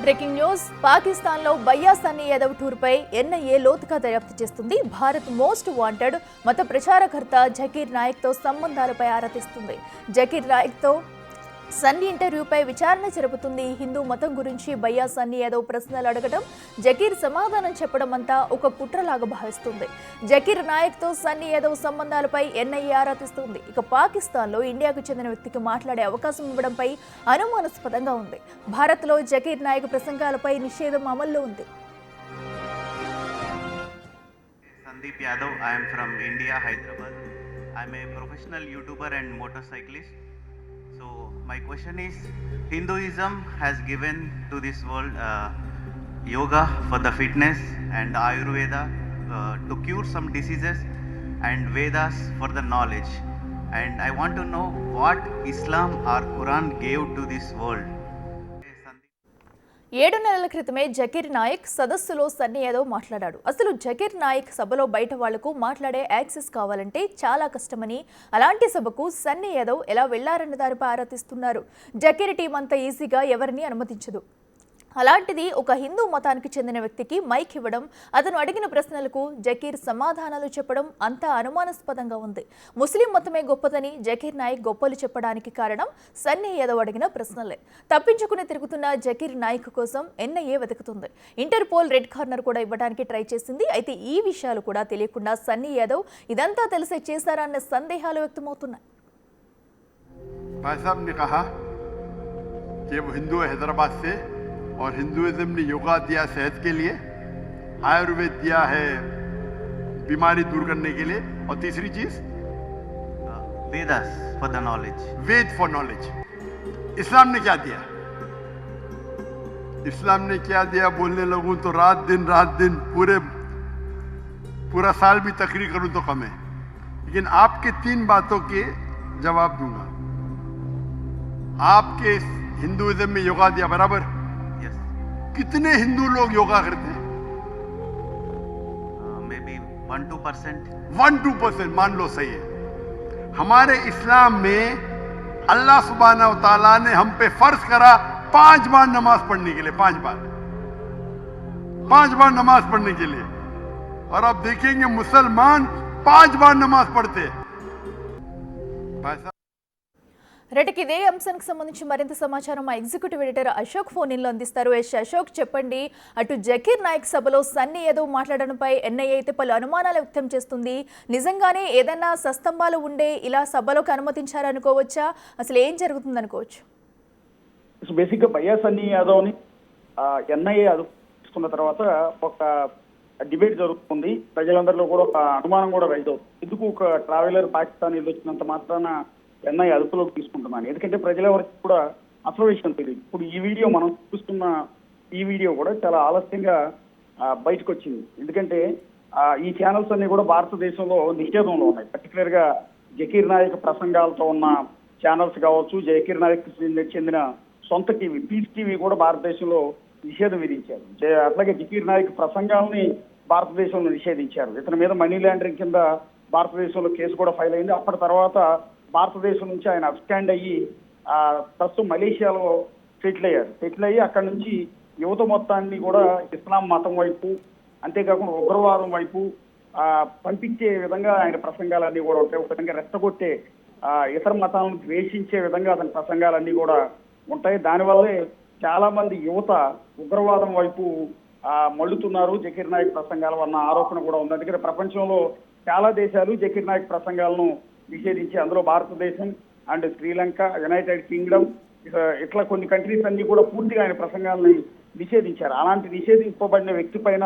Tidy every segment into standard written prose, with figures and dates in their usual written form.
Breaking news పాకిస్తాన్లో బయ్యా Sunny Yadav టూర్పై NIA లోతుగా దర్యాప్తు చేస్తుంది. భారత్ మోస్ట్ వాంటెడ్ మత ప్రచారకర్త జకీర్ నాయక్తో సంబంధాలపై ఆరా తీస్తుంది. జకీర్ నాయక్తో సన్నీ ఇంటర్వ్యూపై విచారణ జరుపుతుంది. హిందూ మతం గురించి బయ్యా సన్నీ యాదవ్ ప్రశ్నలు అడగడం, జకీర్ సమాధానం చెప్పడం అంతా ఒక కుట్రలాగా భావిస్తుంది. జకీర్ నాయక్తో సన్నీ యాదవ్ సంబంధాలపై ఎన్ఐఏ ఆరా తీస్తుంది. ఇక పాకిస్తాన్లో ఇండియాకు చెందిన వ్యక్తికి మాట్లాడే అవకాశం ఇవ్వడంపై అనుమానాస్పదంగా ఉంది. భారత్లో జకీర్ నాయక్ ప్రసంగాలపై నిషేధం అమల్లో ఉంది. Sandeep Yadav, I am from India, Hyderabad. I am a professional YouTuber and motorcyclist. So my question is, Hinduism has given to this world yoga for the fitness and Ayurveda to cure some diseases and Vedas for the knowledge. And I want to know what Islam or Quran gave to this world. 7 నెలల క్రితమే జకీర్ నాయక్ సదస్సులో సన్నీ యాదవ్ మాట్లాడాడు. అసలు జకీర్ నాయక్ సభలో బయట వాళ్లకు మాట్లాడే access కావాలంటే చాలా కష్టమని, అలాంటి సభకు సన్నీ యాదవ్ ఎలా వెళ్లారన్న దానిపై ఆరా తీస్తున్నారు. జకీర్ టీం అంత ఈజీగా ఎవరిని అనుమతించదు. అలాంటిది ఒక హిందూ మతానికి చెందిన వ్యక్తికి మైక్ ఇవ్వడం, అతను అడిగిన ప్రశ్నలకు జకీర్ సమాధానాలు చెప్పడం అంతా అనుమానాస్పదంగా ఉంది. ముస్లిం మతమే గొప్పదని జకీర్ నాయక్ గొప్పలు చెప్పడానికి కారణం సన్నీ యాదవ్ అడిగిన ప్రశ్నలే. తప్పించుకుని తిరుగుతున్న జకీర్ నాయక్ కోసం ఎన్ఐఏ వెతుకుతుంది. ఇంటర్పోల్ రెడ్ కార్నర్ కూడా ఇవ్వడానికి ట్రై చేసింది. అయితే ఈ విషయాలు కూడా తెలియకుండా సన్నీ యాదవ్ ఇదంతా తెలిసే చేశారా అన్న సందేహాలు వ్యక్తమవుతున్నాయి. और हिंदुइज्म ने योगा दिया सेहत के लिए, आयुर्वेद दिया है बीमारी दूर करने के लिए, और तीसरी चीज Vedas for the knowledge. Veda for knowledge. इस्लाम ने क्या दिया? इस्लाम ने क्या दिया बोलने लगूं तो रात दिन पूरा साल भी तकरीर करूं तो कम है. लेकिन आपके 3 बातों के जवाब दूंगा. आपके हिंदुइज्म में योगा दिया बराबर. कितने हिंदू लोग योगा करते हैं? Maybe 1-2%. 1-2% मान लो सही है. हमारे इस्लाम में अल्लाह सुब्हानहू व तआला ने हम पे फर्ज करा 5 बार नमाज पढ़ने के लिए. 5 बार नमाज पढ़ने के लिए. और आप देखेंगे मुसलमान 5 बार नमाज पढ़ते हैं. రెడ్డికి ఇదే అంశానికి సంబంధించి మరింత సమాచారం మా ఎగ్జిక్యూటివ్ ఎడిటర్ అశోక్ ఫోన్ ఇన్లో అందిస్తారు. అశోక్, చెప్పండి, అటు జకీర్ నాయక్ సభలో సన్నీ యాదవ్ మాట్లాడడంపై ఎన్ఐఏ అయితే పలు అనుమానాలు వ్యక్తం చేస్తుంది. నిజంగానే ఏదైనా సస్తంభాలు ఉండే ఇలా సభలోకి అనుమతించారనుకోవచ్చా? అసలు ఏం జరుగుతుంది అనుకోవచ్చు? బేసిక్గా బయ్యా సన్నీ యాదవ్ని ఎన్ఐఏ అదుపుకున్న తర్వాత ఒక డిబేట్ జరుగుతుంది. ప్రజలందరిలో కూడా ఒక అనుమానం కూడా రైజ్ అవుతుంది. ఎందుకు ఒక ట్రావెలర్ పాకిస్తాన్ వచ్చినంత మాత్రాన ఎన్ఐ అదుపులోకి తీసుకుంటున్నాను. ఎందుకంటే ప్రజలెవరికి కూడా అసలు విషయం తెలియదు. ఇప్పుడు ఈ వీడియో మనం చూస్తున్న ఈ వీడియో కూడా చాలా ఆలస్యంగా బయటకు వచ్చింది. ఎందుకంటే ఈ ఛానల్స్ అన్ని కూడా భారతదేశంలో నిషేధంలో ఉన్నాయి. పర్టికులర్ గా జకీర్ నాయక్ ప్రసంగాలతో ఉన్న ఛానల్స్ కావచ్చు, జకీర్ నాయక్ చెందిన సొంత టీవీ పీస్ టీవీ కూడా భారతదేశంలో నిషేధం విధించారు. అట్లాగే జకీర్ నాయక్ ప్రసంగాలని భారతదేశంలో నిషేధించారు. ఇతని మీద మనీ లాండరింగ్ కింద భారతదేశంలో కేసు కూడా ఫైల్ అయింది. అప్పటి తర్వాత భారతదేశం నుంచి ఆయన అబ్స్టాండ్ అయ్యి ప్రస్తుతం మలేషియాలో సెటిల్ అయ్యి అక్కడి నుంచి యువత మొత్తాన్ని కూడా ఇస్లాం మతం వైపు, అంతేకాకుండా ఉగ్రవాదం వైపు పంపించే విధంగా ఆయన ప్రసంగాలన్నీ కూడా ఉంటాయి. ఒక విధంగా రెచ్చగొట్టే ఇతర మతాలను ద్వేషించే విధంగా అతని ప్రసంగాలన్నీ కూడా ఉంటాయి. దానివల్లే చాలా మంది యువత ఉగ్రవాదం వైపు మళ్ళుతున్నారు జకీర్ నాయక్ ప్రసంగాల వల్ల ఆరోపణ కూడా ఉంది. అందుకని ప్రపంచంలో చాలా దేశాలు జకీర్ నాయక్ ప్రసంగాలను నిషేధించి, అందులో భారతదేశం అండ్ శ్రీలంక, యునైటెడ్ కింగ్డమ్, ఇట్లా కొన్ని కంట్రీస్ అన్ని కూడా పూర్తిగా ఆయన ప్రసంగాలని నిషేధించారు. అలాంటి నిషేధింపబడిన వ్యక్తి పైన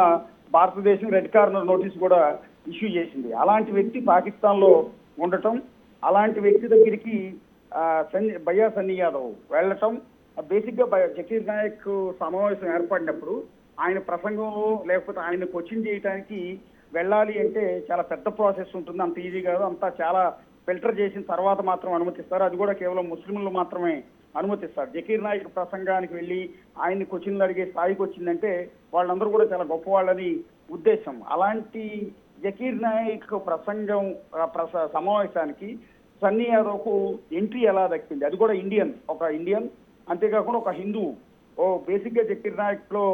భారతదేశం రెడ్ కార్నర్ నోటీస్ కూడా ఇష్యూ చేసింది. అలాంటి వ్యక్తి పాకిస్తాన్ లో ఉండటం, అలాంటి వ్యక్తి దగ్గరికి బయ్యా సన్నీ యాదవ్ వెళ్ళటం, బేసిక్ గా జకీర్ నాయక్ సమావేశం ఏర్పడినప్పుడు ఆయన ప్రసంగంలో లేకపోతే ఆయన క్వశ్చన్ చేయడానికి వెళ్ళాలి అంటే చాలా పెద్ద ప్రాసెస్ ఉంటుంది. అంత ఈజీ కాదు. అంతా చాలా ఫిల్టర్ చేసిన తర్వాత మాత్రం అనుమతిస్తారు. అది కూడా కేవలం ముస్లింలు మాత్రమే అనుమతిస్తారు. జకీర్ నాయక్ ప్రసంగానికి వెళ్ళి ఆయన్ని క్వశ్చన్లు అడిగే స్థాయికి వచ్చిందంటే వాళ్ళందరూ కూడా చాలా గొప్పవాళ్ళని ఉద్దేశం. అలాంటి జకీర్ నాయక్ ప్రసంగం సమావేశానికి సన్నీ యాదవ్కు ఎంట్రీ ఎలా దక్కింది? అది కూడా ఒక ఇండియన్, అంతేకాకుండా ఒక హిందూ బేసిక్గా జకీర్ నాయక్లో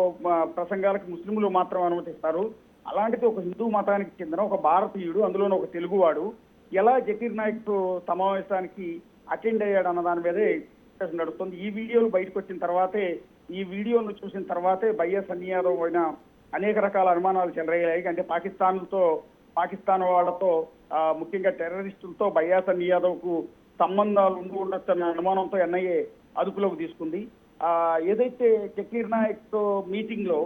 ప్రసంగాలకు ముస్లింలు మాత్రం అనుమతిస్తారు. అలాంటిది ఒక హిందూ మతానికి చెందిన ఒక భారతీయుడు, అందులోనే ఒక తెలుగువాడు ఎలా జకీర్ నాయక్ సమావేశానికి అటెండ్ అయ్యాడు అన్న దాని మీదే డిస్కషన్ నడుస్తుంది. ఈ వీడియోలు బయటకు వచ్చిన తర్వాతే, ఈ వీడియోను చూసిన తర్వాతే బయ్యా సన్నీ యాదవ్ పైన అనేక రకాల అనుమానాలు చెలరేగాయి. అంటే పాకిస్తాన్ వాళ్ళతో ముఖ్యంగా టెర్రరిస్టులతో బయ్యా సన్నీ యాదవ్ కు సంబంధాలు ఉండి ఉండొచ్చు అన్న అనుమానంతో ఎన్ఐఏ అదుపులోకి తీసుకుంది. ఏదైతే జకీర్ నాయక్ మీటింగ్ లో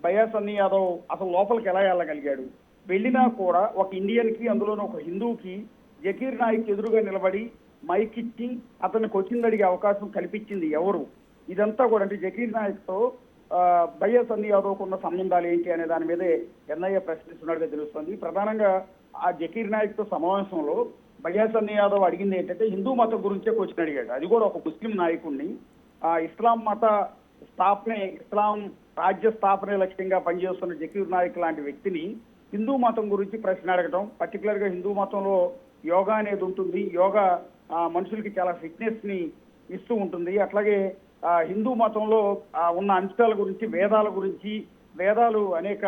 బయ్యా సన్నీ యాదవ్ అసలు లోపలికి ఎలా వెళ్ళగలిగాడు, వెళ్ళినా కూడా ఒక ఇండియన్ కి, అందులోనూ ఒక హిందూకి జకీర్ నాయక్ ఎదురుగా నిలబడి మైక్ ఇచ్చి అతనికి వచ్చింది అడిగే అవకాశం కల్పించింది ఎవరు? ఇదంతా కూడా అంటే జకీర్ నాయక్ తో బయ్యా సన్నీ యాదవ్ ఉన్న సంబంధాలు ఏంటి అనే దాని మీదే ఎన్ఐఏ ప్రశ్నిస్తున్నట్టుగా తెలుస్తుంది. ప్రధానంగా ఆ జకీర్ నాయక్ తో సమావేశంలో బయ్యా సన్నీ యాదవ్ అడిగింది ఏంటంటే హిందూ మతం గురించే క్వశ్చన్ అడిగాడు. అది కూడా ఒక ముస్లిం నాయకుడిని, ఇస్లాం మత స్థాపనే, ఇస్లాం రాజ్య స్థాపనే లక్ష్యంగా పనిచేస్తున్న జకీర్ నాయక్ లాంటి వ్యక్తిని హిందూ మతం గురించి ప్రశ్న అడగటం, పర్టికులర్ గా హిందూ మతంలో యోగా అనేది ఉంటుంది. యోగా మనుషులకి చాలా ఫిట్నెస్ ని ఇస్తూ ఉంటుంది. అట్లాగే హిందూ మతంలో ఉన్న అంశాల గురించి, వేదాల గురించి, వేదాలు అనేక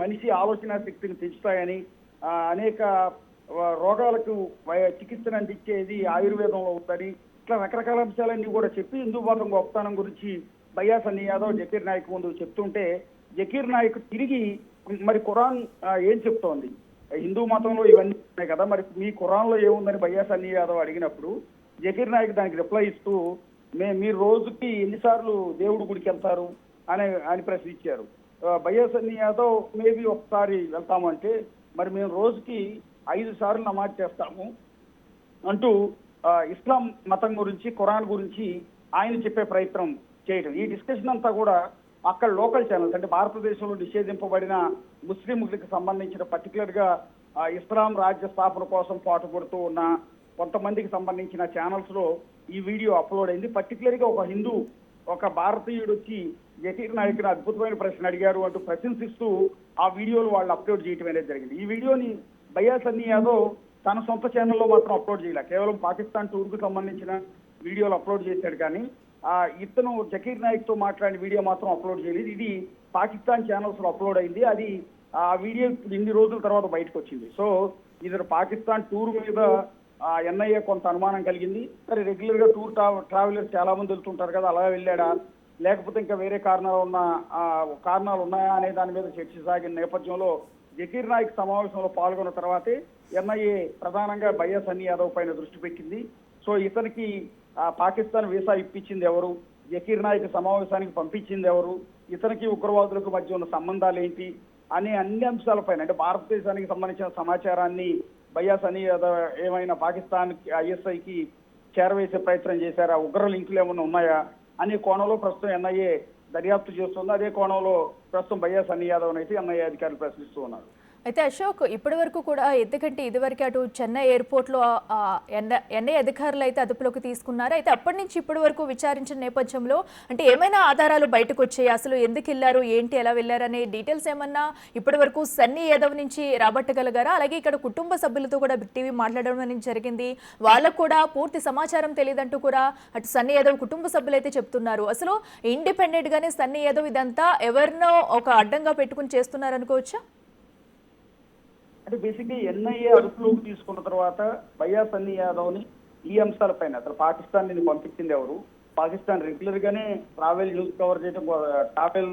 మనిషి ఆలోచన శక్తిని పెంచుతాయని, అనేక రోగాలకు చికిత్సను అందించేది ఆయుర్వేదంలో ఉందని, ఇట్లా రకరకాల అంశాలన్నీ కూడా చెప్పి హిందూ మతం గొప్పతనం గురించి బయ్యా సన్నీ యాదవ్ జకీర్ నాయక్ ముందు చెప్తుంటే, జకీర్ నాయక్ తిరిగి మరి ఖురాన్ ఏం చెప్తోంది, హిందూ మతంలో ఇవన్నీ ఉన్నాయి కదా, మరి మీ ఖురాన్లో ఏముందని బయ్యా సన్నీ యాదవ్ అడిగినప్పుడు జకీర్ నాయక్ దానికి రిప్లై ఇస్తూ మీరు రోజుకి ఎన్నిసార్లు దేవుడి గుడికి వెళ్తారు అని ప్రశ్న ఇచ్చారు. బయ్యా సన్నీ యాదవ్ మేబీ ఒకసారి వెళ్తాము అంటే, మరి మేము రోజుకి 5 సార్లు నమాజ్ చేస్తాము అంటూ ఇస్లాం మతం గురించి, ఖురాన్ గురించి ఆయన చెప్పే ప్రయత్నం చేయడం. ఈ డిస్కషన్ అంతా కూడా అక్కడ లోకల్ ఛానల్స్, అంటే భారతదేశంలో నిషేధింపబడిన ముస్లింలకు సంబంధించిన పర్టికులర్ గా ఇస్లాం రాజ్య స్థాపన కోసం పాటుపడుతూ ఉన్న కొంతమందికి సంబంధించిన ఛానల్స్ లో ఈ వీడియో అప్లోడ్ అయింది. పర్టికులర్ గా ఒక హిందూ, ఒక భారతీయుడు వచ్చి జకీర్ నాయక్ అద్భుతమైన ప్రశ్న అడిగారు అంటూ ప్రశంసిస్తూ ఆ వీడియోలు వాళ్ళు అప్లోడ్ చేయడం అనేది జరిగింది. ఈ వీడియోని బయ్యా సన్నీ యాదవ్ తన సొంత ఛానల్లో మాత్రం అప్లోడ్ చేయలే, కేవలం పాకిస్తాన్ టూర్ కు సంబంధించిన వీడియోలు అప్లోడ్ చేశాడు. కానీ ఇతను జకీర్ నాయక్ తో మాట్లాడిన వీడియో మాత్రం అప్లోడ్ చేయలేదు. ఇది పాకిస్తాన్ ఛానల్స్ లో అప్లోడ్ అయింది. అది ఆ వీడియో ఇన్ని రోజుల తర్వాత బయటకు వచ్చింది. సో ఇది పాకిస్తాన్ టూర్ మీద ఎన్ఐఏ కొంత అనుమానం కలిగింది. సరే, రెగ్యులర్ గా టూర్ ట్రావెలర్స్ చాలా మంది వెళ్తుంటారు కదా, అలా వెళ్ళాడా లేకపోతే ఇంకా వేరే కారణాలు ఉన్నాయా అనే దాని మీద చర్చ సాగిన నేపథ్యంలో జకీర్ నాయక్ సమావేశంలో పాల్గొన్న తర్వాతే ఎన్ఐఏ ప్రధానంగా బయ్యా సన్నీ యాదవ్ పైన దృష్టి పెట్టింది. సో ఇతనికి పాకిస్తాన్ వీసా ఇప్పించింది ఎవరు, జకీర్ నాయక్ సమావేశానికి పంపించింది ఎవరు, ఇతనికి ఉగ్రవాదులకు మధ్య ఉన్న సంబంధాలు ఏంటి అనే అన్ని అంశాలపైన, అంటే భారతదేశానికి సంబంధించిన సమాచారాన్ని బయ్యా సన్నీ యాదవ్ ఏమైనా పాకిస్తాన్ ఐఎస్ఐకి చేరవేసే ప్రయత్నం చేశారా, ఉగ్ర లింకులు ఏమైనా ఉన్నాయా అనే కోణంలో ప్రస్తుతం ఎన్ఐఏ దర్యాప్తు చేస్తుంది. అదే కోణంలో ప్రస్తుతం బయ్యా సన్నీ యాదవ్ అయితే ఎన్ఐఏ అధికారులు ప్రశ్నిస్తూ ఉన్నారు. అయితే అశోక్, ఇప్పటి వరకు కూడా ఎందుకంటే ఇదివరకు అటు చెన్నై ఎయిర్పోర్ట్లో ఎన్ఐ అధికారులు అయితే అదుపులోకి తీసుకున్నారు. అయితే అప్పటి నుంచి ఇప్పటి వరకు విచారించిన నేపథ్యంలో అంటే ఏమైనా ఆధారాలు బయటకు వచ్చాయి, అసలు ఎందుకు వెళ్ళారు, ఏంటి, ఎలా వెళ్ళారు అనే డీటెయిల్స్ ఏమన్నా ఇప్పటి వరకు సన్నీ యాదవ్ నుంచి రాబట్టగలిగారా? అలాగే ఇక్కడ కుటుంబ సభ్యులతో కూడా బిగ్ టీవీ మాట్లాడడం అనేది జరిగింది, వాళ్ళకు కూడా పూర్తి సమాచారం తెలియదంటూ కూడా అటు సన్నీ యాదవ్ కుటుంబ సభ్యులు అయితే చెప్తున్నారు. అసలు ఇండిపెండెంట్ గానే సన్నీ యాదవ్ ఇదంతా ఎవరినో ఒక అడ్డంగా పెట్టుకుని చేస్తున్నారు అనుకోవచ్చా? అంటే బేసిక్గా ఎన్ఐఏ అదుపులోకి తీసుకున్న తర్వాత బయ్యా సన్నీ యాదవ్ ని ఈ అంశాలపైన అసలు పాకిస్తాన్ ని పంపించింది ఎవరు, పాకిస్తాన్ రెగ్యులర్ గానే ట్రావెల్ న్యూస్ కవర్ చేయడం, ట్రావెల్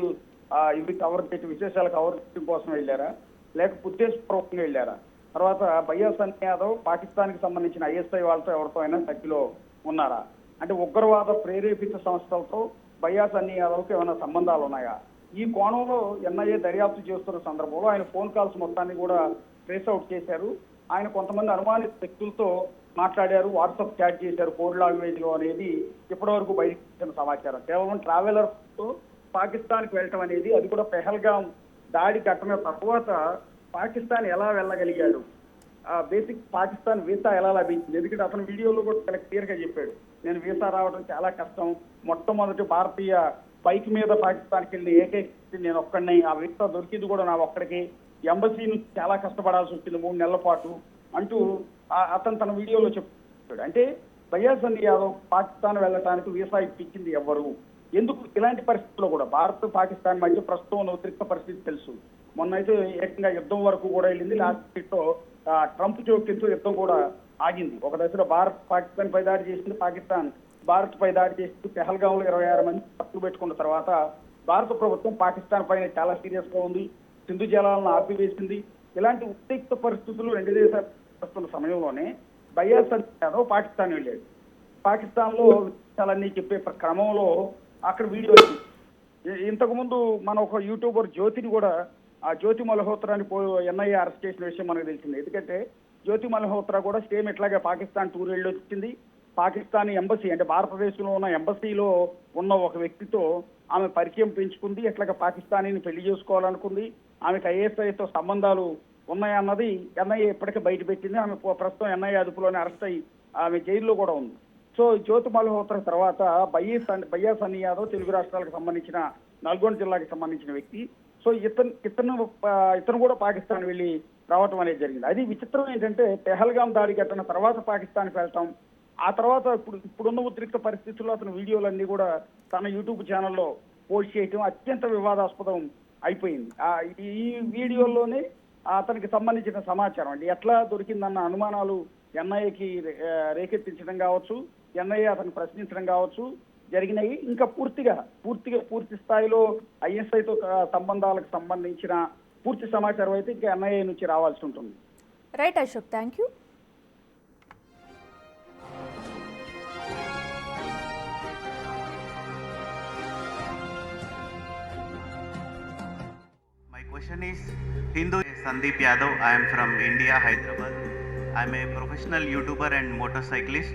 ఇవి కవర్ చేయడం, విశేషాలు కవర్ చేయడం కోసం వెళ్ళారా, లేకపోతే ఉద్దేశపూర్వకంగా వెళ్ళారా? తర్వాత బయ్యా సన్నీ యాదవ్ పాకిస్తాన్ కి సంబంధించిన ఐఎస్ఐ వాళ్ళతో ఎవరితో అయినా టచ్లో ఉన్నారా? అంటే ఉగ్రవాద ప్రేరేపిత సంస్థలతో బయ్యా సన్నీ యాదవ్కి ఏమైనా సంబంధాలు ఉన్నాయా? ఈ కోణంలో ఎన్ఐఏ దర్యాప్తు చేస్తున్న సందర్భంలో ఆయన ఫోన్ కాల్స్ మొత్తాన్ని కూడా ట్రేస్ అవుట్ చేశారు. ఆయన కొంతమంది అనుమానిత వ్యక్తులతో మాట్లాడారు, వాట్సాప్ చాట్ చేశారు కోడ్ లాంగ్వేజ్ లో అనేది ఇప్పటివరకు బయటకు వచ్చిన సమాచారం. కేవలం ట్రావెలర్ తో పాకిస్తాన్ కి వెళ్ళటం అనేది, అది కూడా పెహల్గాం దాడి ఘటన తర్వాత పాకిస్తాన్ ఎలా వెళ్ళగలిగాడు, బేసిక్ పాకిస్తాన్ వీసా ఎలా లభించింది? ఎందుకంటే అతను వీడియోలో కూడా చాలా క్లియర్ గా చెప్పాడు, నేను వీసా రావడం చాలా కష్టం, మొట్టమొదటి భారతీయ బైక్ మీద పాకిస్తాన్కి వెళ్ళి ఏకైక నేను ఒక్కడిని, ఆ వీసా దొరికింది కూడా నా ఒక్కడికి, ఎంబసీ నుంచి చాలా కష్టపడాల్సి వచ్చింది 3 నెలల పాటు అంటూ అతను తన వీడియోలో చెప్పాడు. అంటే బయ్యా సన్నీ యాదవ్ పాకిస్తాన్ వెళ్ళటానికి వీసా ఇప్పించింది ఎవరు, ఎందుకు ఇలాంటి పరిస్థితుల్లో కూడా భారత్ పాకిస్తాన్ మధ్య ప్రస్తుతం ఉన్న ఉద్రిక్త పరిస్థితి తెలుసు. మొన్నైతే ఏకంగా యుద్ధం వరకు కూడా వెళ్ళింది. లాస్ట్ వీక్ లో ట్రంప్ జోక్యంతో యుద్ధం కూడా ఆగింది. ఒక దశలో భారత్ పాకిస్తాన్ పై దాడి చేసింది, పాకిస్తాన్ భారత్ పై దాడి చేసింది. పెహల్గాంలో 26 మంది పట్టుకు పెట్టుకున్న తర్వాత భారత ప్రభుత్వం పాకిస్తాన్ పైన చాలా సీరియస్ గా ఉంది, సింధు జలాలను ఆపివేసింది. ఇలాంటి ఉద్రిక్త పరిస్థితులు రెండు దేశాలు వస్తున్న సమయంలోనే భయ్యా సన్నీ యాదవ్ పాకిస్తాన్ వెళ్ళాడు. పాకిస్తాన్ లో విషయాలన్నీ చెప్పే క్రమంలో అక్కడ వీడియో వచ్చింది. ఇంతకు ముందు మన ఒక యూట్యూబర్ జ్యోతిని కూడా, ఆ జ్యోతి మల్హోత్రాని ఎన్ఐఏ అరెస్ట్ చేసిన విషయం మనకు తెలిసింది. ఎందుకంటే జ్యోతి మల్హోత్రా కూడా సేమ్ ఇట్లాగే పాకిస్తాన్ టూర్ వెళ్ళి వచ్చింది. పాకిస్తాన్ ఎంబసీ అంటే భారతదేశంలో ఉన్న ఎంబసీలో ఉన్న ఒక వ్యక్తితో ఆమె పరిచయం పెంచుకుంది. ఎట్లాగా పాకిస్తానీని పెళ్లి చేసుకోవాలనుకుంది. ఆమెకు ఐఎస్ఐతో సంబంధాలు ఉన్నాయన్నది ఎన్ఐఏ ఇప్పటికే బయట పెట్టింది. ఆమె ప్రస్తుతం ఎన్ఐఏ అదుపులోనే అరెస్ట్ అయ్యి ఆమె జైల్లో కూడా ఉంది. సో జ్యోతి మల్హోత్రా తర్వాత భయ్యా సన్నీ యాదవ్ తెలుగు రాష్ట్రాలకు సంబంధించిన నల్గొండ జిల్లాకి సంబంధించిన వ్యక్తి. సో ఇతను కూడా పాకిస్తాన్ వెళ్ళి రావటం అనేది జరిగింది. అది విచిత్రం ఏంటంటే పెహల్గాం దాడి ఘటన తర్వాత పాకిస్తాన్కి వెళ్ళటం, ఆ తర్వాత ఇప్పుడున్న ఉద్రిక్త పరిస్థితుల్లో అతని వీడియోలన్నీ కూడా తన యూట్యూబ్ ఛానల్లో పోస్ట్ చేయటం అత్యంత వివాదాస్పదం అయిపోయింది. ఈ వీడియోల్లోనే అతనికి సంబంధించిన సమాచారం అంటే ఎట్లా దొరికిందన్న అనుమానాలు ఎన్ఐఏకి రేకెత్తించడం కావచ్చు, ఎన్ఐఏ అతను ప్రశ్నించడం కావచ్చు జరిగినాయి. ఇంకా పూర్తి స్థాయిలో ఐఎస్ఐతో సంబంధాలకు సంబంధించిన పూర్తి సమాచారం అయితే ఇంకా ఎన్ఐఏ నుంచి రావాల్సి ఉంటుంది. Right Ashok, thank you. My question is, Hindu Sandeep Yadav. I am from India, Hyderabad. I am a professional YouTuber and motorcyclist.